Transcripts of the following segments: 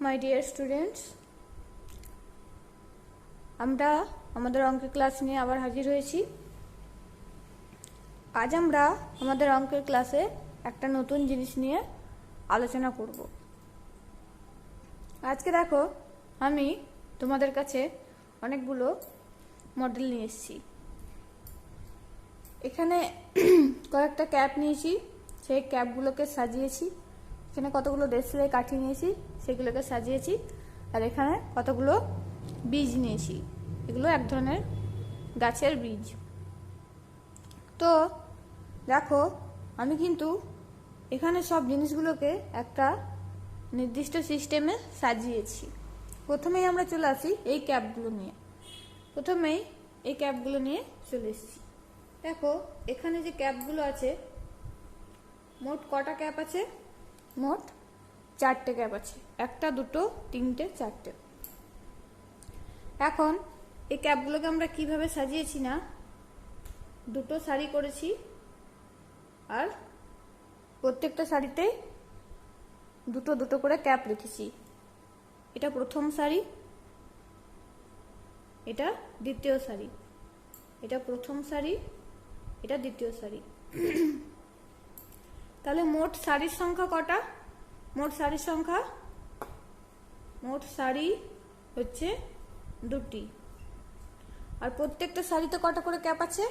My dear students, আমরা আমাদের অঙ্কের ক্লাস নিয়ে আবার হাজির হয়েছি। আজ আমরা আমাদের অঙ্কের ক্লাসে একটা নতুন জিনিস নিয়ে আলোচনা করব। আজকে দেখো, আমি তোমাদের কাছে অনেকগুলো মডেল নিয়ে এসেছি। এখানে কয়েকটা ক্যাপ নিয়েছি, সেই ক্যাপগুলোকে সাজিয়েছি। এখানে কতগুলো দেশলাই কাঠি নিয়েছি, সেগুলোকে সাজিয়েছি। আর এখানে কতগুলো বীজ নিয়েছি, এগুলো এক ধরনের গাছের বীজ। তো দেখো, আমি কিন্তু এখানে সব জিনিসগুলোকে একটা নির্দিষ্ট সিস্টেমে সাজিয়েছি। প্রথমেই আমরা চলে আসি এই ক্যাপগুলো নিয়ে। প্রথমেই এই ক্যাপগুলো নিয়ে চলে এসেছি। দেখো, এখানে যে ক্যাপগুলো আছে, মোট কটা ক্যাপ আছে? মোট 4টে ক্যাপ আছে। 1, 2, 3, 4টে। এখন এই ক্যাপগুলোকে আমরা কিভাবে সাজিয়েছি না, 2টো সারি করেছি, আর প্রত্যেকটা সারিতে 2 করে ক্যাপ রেখেছি। এটা প্রথম সারি, এটা দ্বিতীয় সারি, এটা প্রথম সারি, এটা দ্বিতীয় সারি। তাহলে মোট সারির সংখ্যা কটা? মোট সারির সংখ্যা, মোট সারি হচ্ছে 2টি। আর প্রত্যেকটা সারিতে কটা করে ক্যাপ আছে?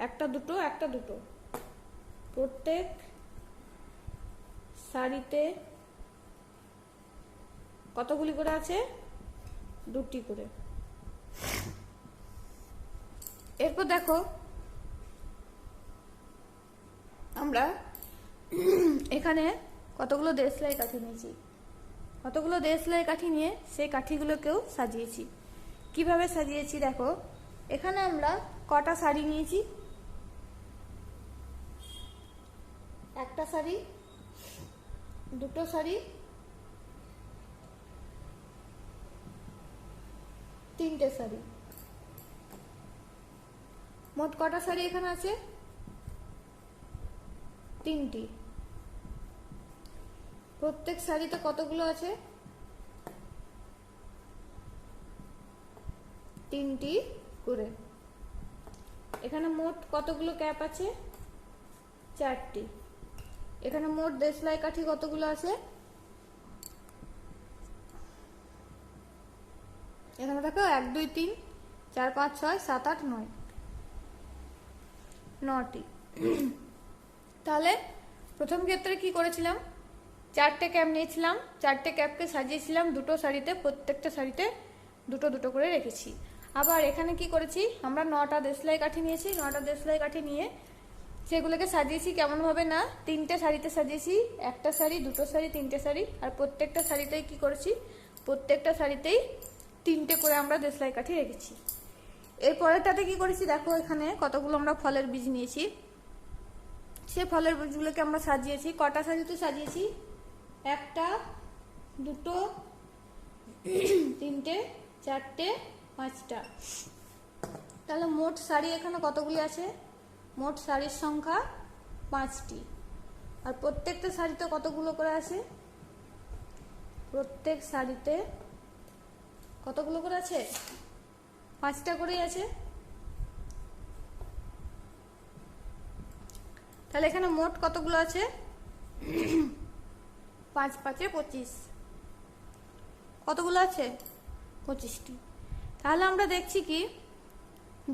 1, 2। প্রত্যেক সারিতে কতগুলি করে আছে? 2টি করে। এরপর দেখো, আমরা এখানে কতগুলো দেশলাই কাঠি নিয়েছি। কতগুলো দেশলাই কাঠি নিয়ে সেই কাঠিগুলোকেও সাজিয়েছি। কিভাবে সাজিয়েছি দেখো, এখানে আমরা কটা সারি নিয়েছি? 1টা সারি, 2টো সারি, 3টে সারি। মোট কটা সারি এখানে আছে? 3টি। প্রত্যেক সারিতে কতগুলো আছে? 3টি করে। এখানে মোট কতগুলো ক্যাপ আছে? 4টি। এখানে মোট দেশলাই কাঠি কতগুলো আছে? এখানে দেখো 1, 2, 3, 4, 5, 6, 7, 8, 9, 9টি। তাহলে প্রথম ক্ষেত্রে কি করেছিলাম? 4টে ক্যাপ নিয়েছিলাম, 4টে ক্যাপকে সাজিয়েছিলাম 2টো সারিতে, প্রত্যেকটা সারিতে 2 করে রেখেছি। আবার এখানে কি করেছি? আমরা 9টা দেশলাই কাঠি নিয়েছি। 9টা দেশলাই কাঠি নিয়ে সেগুলোকে সাজিয়েছি কেমন ভাবে না, 3টে সারিতে সাজিয়েছি। 1টা সারি, 2টো সারি, 3টে সারি। আর প্রত্যেকটা সারিতেই কি করেছি? প্রত্যেকটা সারিতেই 3টে করে আমরা দেশলাই কাঠি রেখেছি। এরপরেরটাতে কি করেছি দেখো, এখানে কতগুলো আমরা ফলের বীজ নিয়েছি। সে ফলের বীজগুলোকে আমরা সাজিয়েছি। কটা সারিতে সাজিয়েছি? 1টা, 2টো, 3টে, 4টে, 5টা। তাহলে মোট সারি এখানে কতগুলি আছে? মোট সারির সংখ্যা 5টি। আর প্রত্যেকটা সারিতে কতগুলো করে আছে? প্রত্যেক সারিতে কতগুলো করে আছে? 5টা করেই আছে। তাহলে এখানে মোট কতগুলো আছে? 5, 5, 25। কতগুলো আছে? 25টি। তাহলে আমরা দেখছি কি,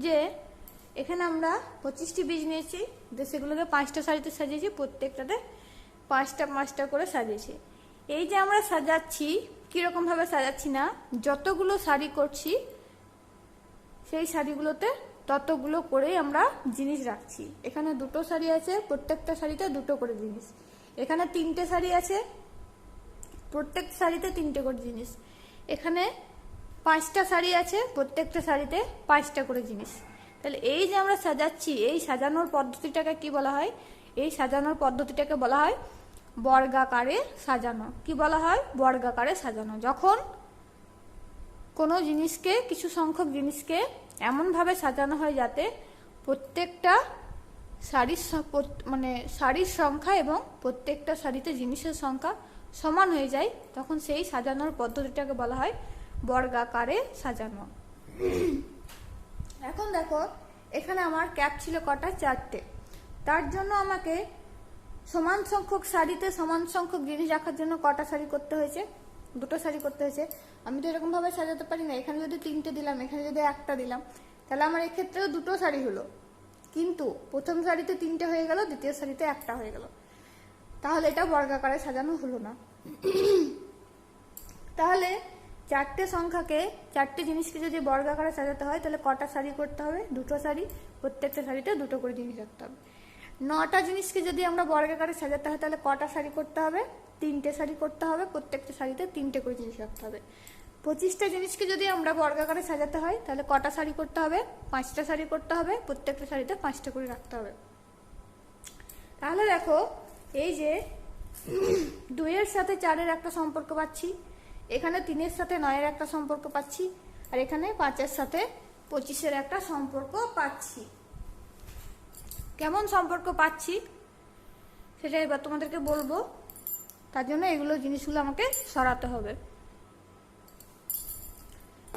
যে এখানে আমরা 25টি বীজ নিয়েছি, সেগুলোকে 5টা সারিতে সাজিয়েছি, প্রত্যেকটাতে 5টা করে সাজিয়েছি। এই যে আমরা সাজাচ্ছি, কিরকম ভাবে সাজাচ্ছি না, যতগুলো সারি করছি সেই সারিগুলোতে ততগুলো করেই আমরা জিনিস রাখছি। এখানে 2টো সারি আছে, প্রত্যেকটা সারিতে 2 করে জিনিস। এখানে 3টে সারি আছে, প্রত্যেক সারিতে 3টে করে জিনিস। এখানে 5টা সারি আছে, প্রত্যেকটা সারিতে 5টা করে জিনিস। তাহলে এই যে আমরা সাজাচ্ছি, এই সাজানোর পদ্ধতিটাকে কি বলা হয়? এই সাজানোর পদ্ধতিটাকে বলা হয় বর্গাকারে সাজানো। কি বলা হয়? বর্গাকারে সাজানো। যখন কোনো জিনিসকে, কিছু সংখ্যক জিনিসকে এমনভাবে সাজানো হয় যাতে প্রত্যেকটা সারির সারির সংখ্যা এবং প্রত্যেকটা সারিতে জিনিসের সংখ্যা সমান হয়ে যায় তখন সেই সাজানোর পদ্ধতিটাকে বলা হয় বর্গাকারে সাজানো। এখন দেখো এখানে আমার ক্যাপ ছিল কটা, 4টে। তার জন্য আমাকে সমান সংখ্যক শাড়িতে সমান সংখ্যক জিনিস রাখার জন্য কটা শাড়ি করতে হয়েছে, 2টো শাড়ি করতে হয়েছে। আমি তো এরকম ভাবে সাজাতে পারি না, এখানে যদি 3টে দিলাম, এখানে যদি 1টা দিলাম, তাহলে আমার এক্ষেত্রেও 2টো শাড়ি হলো, কিন্তু প্রথম শাড়িতে 3টে হয়ে গেল, দ্বিতীয় শাড়িতে 1টা হয়ে গেল, তাহলে এটা বর্গাকারে সাজানো হলো না। তাহলে 4টে সংখ্যাকে, 4টে জিনিসকে যদি বর্গাকারে সাজাতে হয় তাহলে কটা শাড়ি করতে হবে, 2টো শাড়ি, প্রত্যেকটা শাড়িতে 2টো করে জিনিস রাখতে হবে। 9টা জিনিসকে যদি আমরা বর্গাকারে সাজাতে হয় তাহলে কটা শাড়ি করতে হবে, 3টে শাড়ি করতে হবে, প্রত্যেকটা শাড়িতে 3টে করে জিনিস রাখতে হবে। 25টা জিনিসকে যদি আমরা বর্গাকারে সাজাতে হয় তাহলে কটা শাড়ি করতে হবে, 5টা শাড়ি করতে হবে, প্রত্যেকটা শাড়িতে 5টা করে রাখতে হবে। তাহলে দেখো এই যে 2-এর সাথে 4-এর একটা সম্পর্ক পাচ্ছি, এখানে 3-এর সাথে 9-এর একটা সম্পর্ক পাচ্ছি, আর এখানে 5-এর সাথে 25-এর একটা সম্পর্ক পাচ্ছি। কেমন সম্পর্ক পাচ্ছি সেটা এবার তোমাদেরকে বলবো, তার জন্য এগুলো জিনিসগুলো আমাকে সরাতে হবে।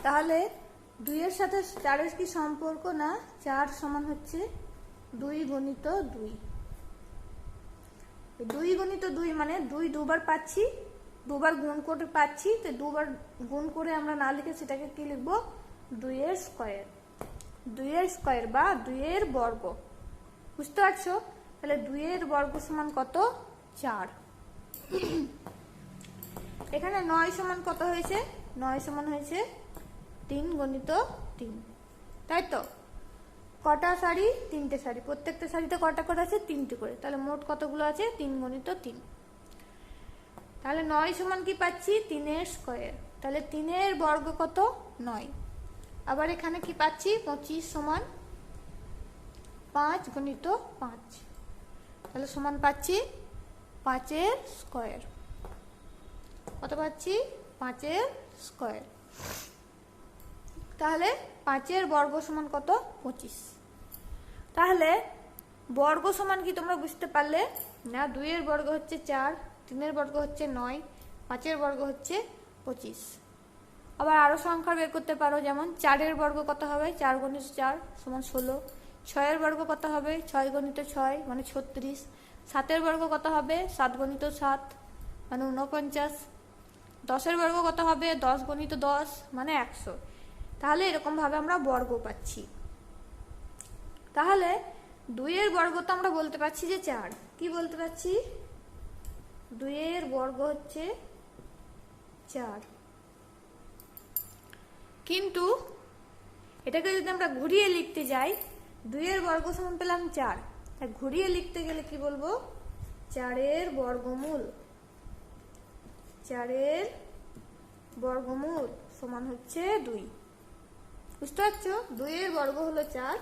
তাহলে 2-এর সাথে 4-এর কি সম্পর্ক, না 4 সমান হচ্ছে 2 গুণিত 2। 2 গুণিত 2 মানে 2 দুবার পাচ্ছি, দুবার গুণ করে পাচ্ছি, তো দুবার গুণ করে আমরা না লিখে সেটাকে কি লিখবো, 2-এর স্কয়ার। 2-এর স্কয়ার বা 2-এর বর্গ, বুঝতে পারছো? তাহলে 2-এর বর্গ সমান কত, 4। এখানে 9 সমান কত হয়েছে, 9 সমান হয়েছে 3 গুণিত 3, তাই তো? কটা শাড়ি, 3টে শাড়ি, প্রত্যেকটা শাড়িতে কটা করে আছে, 3টে করে, তাহলে মোট কতগুলো আছে, 3 গুণিত 3। তাহলে 9 সমান কি পাচ্ছি, 3-এর স্কয়ার, তাহলে 3-এর বর্গ কত, 9। আবার এখানে কি পাচ্ছি, 25 সমান 5 গুণিত 5, তাহলে সমান পাচ্ছি 5-এর স্কয়ার। কত পাচ্ছি, 5-এর স্কয়ার। তাহলে 5-এর বর্গ সমান কত, 25। তাহলে বর্গ সমান কি তোমরা বুঝতে পারলে না, 2-এর বর্গ হচ্ছে 4, 3-এর বর্গ হচ্ছে 9, 5-এর বর্গ হচ্ছে 25। আবার আরো সংখ্যা বের করতে পারো, যেমন 4-এর বর্গ কত হবে, 4 গুণিত 4 সমান 16। 6-এর বর্গ কত হবে, 6 গুণিত 6 মানে 36। 7-এর বর্গ কত হবে, 7 গুণিত 7 মানে 49। 10-এর বর্গ কত হবে, 10 গুণিত 10 মানে 100। তাহলে এরকম ভাবে আমরা বর্গ পাচ্ছি। তাহলে 2-এর বর্গ তো আমরা বলতে পারছি যে 4, কি বলতে পারছি, 2-এর বর্গ হচ্ছে 4। কিন্তু এটাকে যদি আমরা ঘুরিয়ে লিখতে যাই, 2-এর বর্গ সমান পেলাম 4, তাই ঘুরিয়ে লিখতে গেলে কি বলবো, 4-এর বর্গমূল। 4-এর বর্গমূল সমান হচ্ছে 2, বুঝতে পারছো? 2-এর বর্গ হলো 4,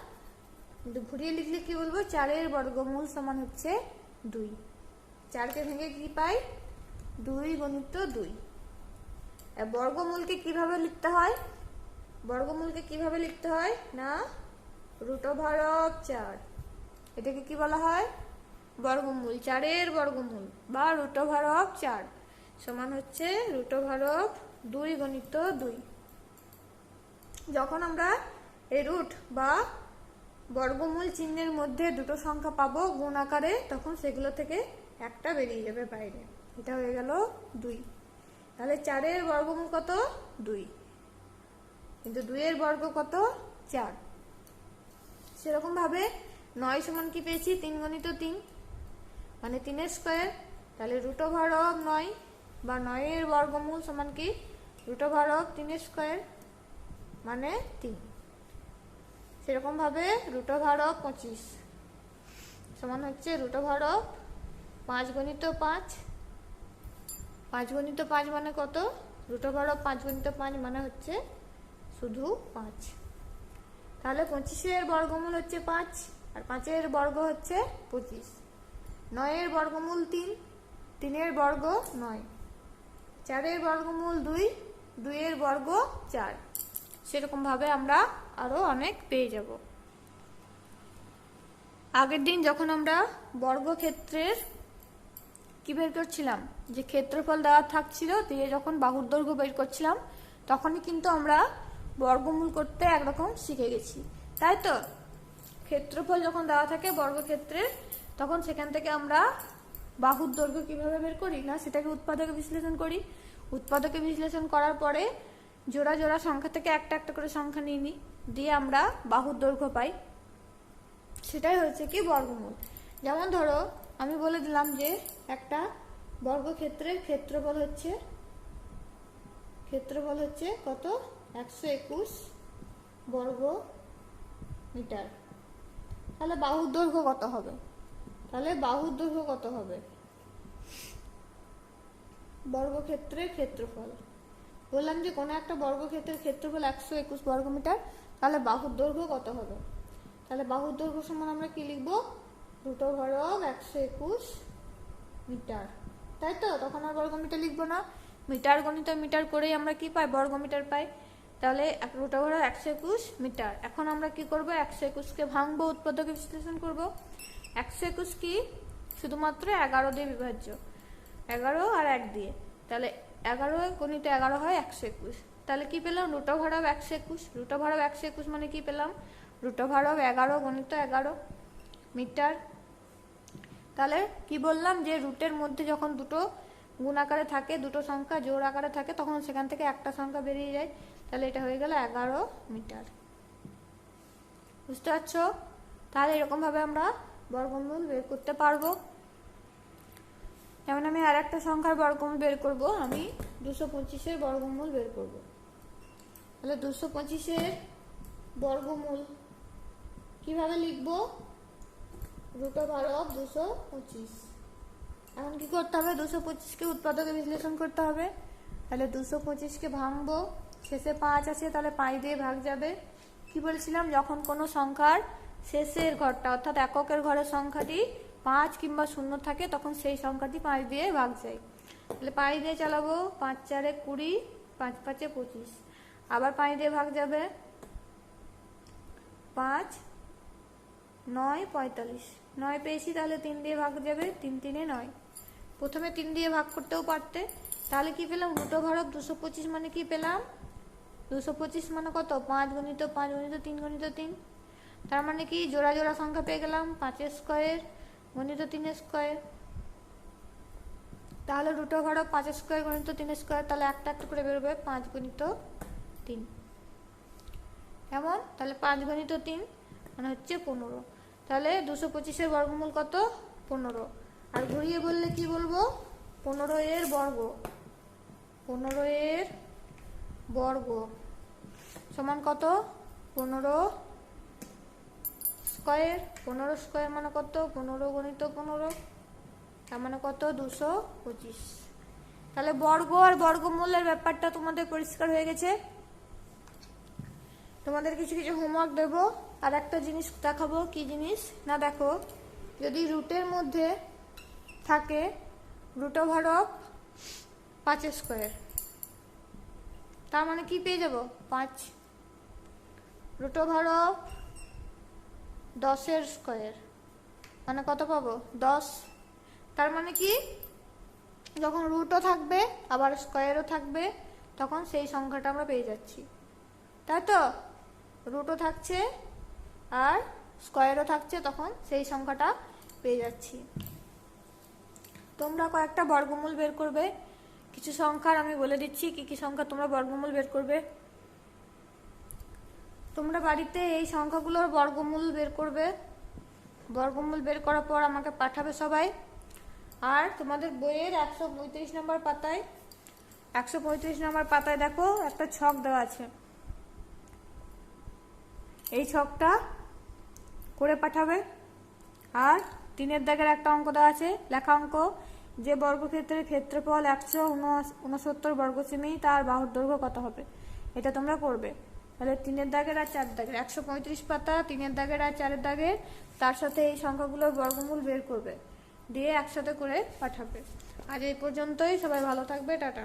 কিন্তু ঘুরিয়ে লিখলে কি বলবো, 4-এর বর্গমূল সমান হচ্ছে 2। 4কে ভেঙে কি পাই, 2 গুণিত 2। বর্গমূলকে কিভাবে লিখতে হয়, বর্গমূলকে কিভাবে লিখতে হয় না, √4। এটাকে কি বলা হয়, বর্গমূল। 4-এর বর্গমূল বা √4 সমান হচ্ছে √2 গুণিত 2। যখন আমরা এই রুট বা বর্গমূল চিহ্নের মধ্যে দুটো সংখ্যা পাবো গুণ আকারে, তখন সেগুলো থেকে একটা বেরিয়ে যাবে বাইরে, এটা হয়ে গেল 2। তাহলে 4-এর বর্গমূল কত, 2, কিন্তু 2-এর বর্গ কত, 4। সেরকম ভাবে 9 সমান কি পেয়েছি, 3 গুণিত 3 মানে 3-এর স্কয়ার, তাহলে √9 বা 9-এর বর্গমূল সমান কি, √3-এর স্কয়ার মানে 3। সেরকম ভাবে √25 সমান হচ্ছে √5 গুণিত 5। 5 গুণিত 5 মানে কত, √5 গুণিত 5 মানে হচ্ছে শুধু 5। তাহলে 25-এর বর্গমূল হচ্ছে 5, আর 5-এর বর্গ হচ্ছে 25। 9-এর বর্গমূল 3, 3-এর বর্গ 9। 4-এর বর্গমূল 2, 2-এর বর্গ 4। সেরকম ভাবে আমরা আরো অনেক পেয়ে যাব। আগের দিন যখন আমরা বর্গক্ষেত্রের কি বের করছিলাম, যে ক্ষেত্রফল দেওয়া থাকছিল দিয়ে যখন বাহুর দৈর্ঘ্য বের করছিলাম তখনই কিন্তু আমরা বর্গমূল করতে একরকম শিখে গেছি, তাই তো? ক্ষেত্রফল যখন দেওয়া থাকে বর্গক্ষেত্রের তখন সেখান থেকে আমরা বাহুর দৈর্ঘ্য কিভাবে বের করি না, সেটাকে উৎপাদকে বিশ্লেষণ করি। উৎপাদকে বিশ্লেষণ করার পরে জোড়া জোড়া সংখ্যা থেকে একটা একটা করে সংখ্যা নিয়ে নিই, দিয়ে আমরা বাহুর দৈর্ঘ্য পাই। সেটাই হচ্ছে কি বর্গমূল। যেমন ধরো আমি বলে দিলাম যে একটা বর্গক্ষেত্রের ক্ষেত্রফল হচ্ছে কত, 121 বর্গ মিটার। তাহলে বাহুর দৈর্ঘ্য কত হবে? বর্গক্ষেত্রের ক্ষেত্রফল বললাম যে কোনো একটা বর্গক্ষেত্রের ক্ষেত্রফল 121 বর্গ মিটার, তাহলে বাহুর দৈর্ঘ্য কত হবে? তাহলে বাহুর দৈর্ঘ্য সমান আমরা কি লিখবো, √121 মিটার, তাই তো? তখন আর বর্গ মিটার লিখবো না, মিটার গণিত মিটার করেই আমরা কি পাই, বর্গ মিটার পাই। তাহলে √121 মিটার। এখন আমরা কি করব, 121কে ভাঙবো, উৎপাদকে বিশ্লেষণ করব। 121 কি, শুধুমাত্র 11 দিয়ে বিভাজ্য, 11 আর 1 দিয়ে। তাহলে 11 গণিত 11 হয় 121। তাহলে কি পেলাম, √121। √121 মানে কি পেলাম, √11 গণিত 11 মিটার। তাহলে কি বললাম যে রুটের মধ্যে যখন দুটো গুণ আকারে থাকে, দুটো সংখ্যা জোড় আকারে থাকে, তখন সেখান থেকে একটা সংখ্যা বেরিয়ে যায়। তাহলে এটা হয়ে গেল 11 মিটার। বুঝতে পারছো? তাহলে এরকম ভাবে আমরা বর্গমূল বের করতে পারবো। যেমন আমি আর একটা সংখ্যার বর্গমূল বের করব, আমি 225-এর বর্গমূল বের করব। তাহলে 225-এর বর্গমূল কিভাবে লিখবো, √225। এখন কি করতে হবে, 225কে উৎপাদকে বিশ্লেষণ করতে হবে। তাহলে 225কে ভাঙবো, শেষে 5 আছে, তাহলে 5 দিয়ে ভাগ যাবে। কি বলছিলাম, যখন কোনো সংখ্যার শেষের ঘরটা অর্থাৎ এককের ঘরের সংখ্যাটি 5 কিংবা 0 থাকে তখন সেই সংখ্যাটি 5 দিয়ে ভাগ যায়। তাহলে 5 দিয়ে চালাবো, 5 4 20, 5 5 25, আবার 5 দিয়ে ভাগ যাবে, 5 9 45, 9 পেয়েছি, তাহলে 3 দিয়ে ভাগ যাবে, 3 3 9। প্রথমে 3 দিয়ে ভাগ করতেও পারতে। তাহলে কি পেলাম, √225 মানে কি পেলাম, 225 মানে কত, 5 গুণিত 5 গুণিত 3 গুণিত 3। তার মানে কি জোড়া জোড়া সংখ্যা পেয়ে গেলাম, 5 স্কোয়ার গুণিত 3 স্কোয়ার। তাহলে √5 স্কোয়ার গুণিত 3 স্কোয়ার, তাহলে একটা একটা করে বেরোবে, 5 গুণিত 3 এমন। তাহলে 5 গুণিত 3 মানে হচ্ছে 15। তাহলে 225-এর বর্গমূল কত, 15। আর ঘুরিয়ে বললে কি বলবো, 15-এর বর্গ। 15-এর বর্গ সমান কত, 15 স্কোয়ার। 15 স্কোয়ার মানে কত, 15 গুণিত 15, তার মানে কত, 225। তাহলে বর্গ আর বর্গমূলের ব্যাপারটা তোমাদের পরিষ্কার হয়ে গেছে। তোমাদের কিছু কিছু হোমওয়ার্ক দেবো, আর একটা জিনিস দেখাবো। কি জিনিস না, দেখো যদি রুটের মধ্যে থাকে √5 স্কোয়ার, তার মানে কি পেয়ে যাব, 5। √10 স্কোয়ার মানে কত পাবো, 10। তার মানে কি যখন রুটও থাকবে আবার স্কোয়ারও থাকবে তখন সেই সংখ্যাটা আমরা পেয়ে যাচ্ছি, তাই তো? রুটও থাকছে আর স্কোয়ারও থাকছে, তখন সেই সংখ্যাটা পেয়ে যাচ্ছি। তোমরা কয়েকটা বর্গমূল বের করবে। কিছু সংখ্যার আমি বলে দিচ্ছি কি কি সংখ্যা তোমরা বর্গমূল বের করবে। তোমরা বাড়িতে এই সংখ্যাগুলোর বর্গমূল বের করবে। বর্গমূল বের করার পর আমাকে পাঠাবে সবাই। আর তোমাদের বইয়ের 135 নম্বর পাতায় 135 নম্বর পাতায় দেখো একটা ছক দেওয়া আছে, এই ছকটা করে পাঠাবে। আর 3-এর দাগের একটা অঙ্ক দেওয়া আছে, লেখা অঙ্ক, যে বর্গক্ষেত্রের ক্ষেত্রফল 169 বর্গ সেমি, তার বাহুর দৈর্ঘ্য কত হবে, এটা তোমরা করবে। তাহলে 3-এর দাগের আর 4 দাগের 135 পাতা, 3-এর দাগের আর 4-এর দাগের, তার সাথে এই সংখ্যাগুলোর বর্গমূল বের করবে, দিয়ে একসাথে করে পাঠাবে। আজ এই পর্যন্তই, সবাই ভালো থাকবে, টাটা।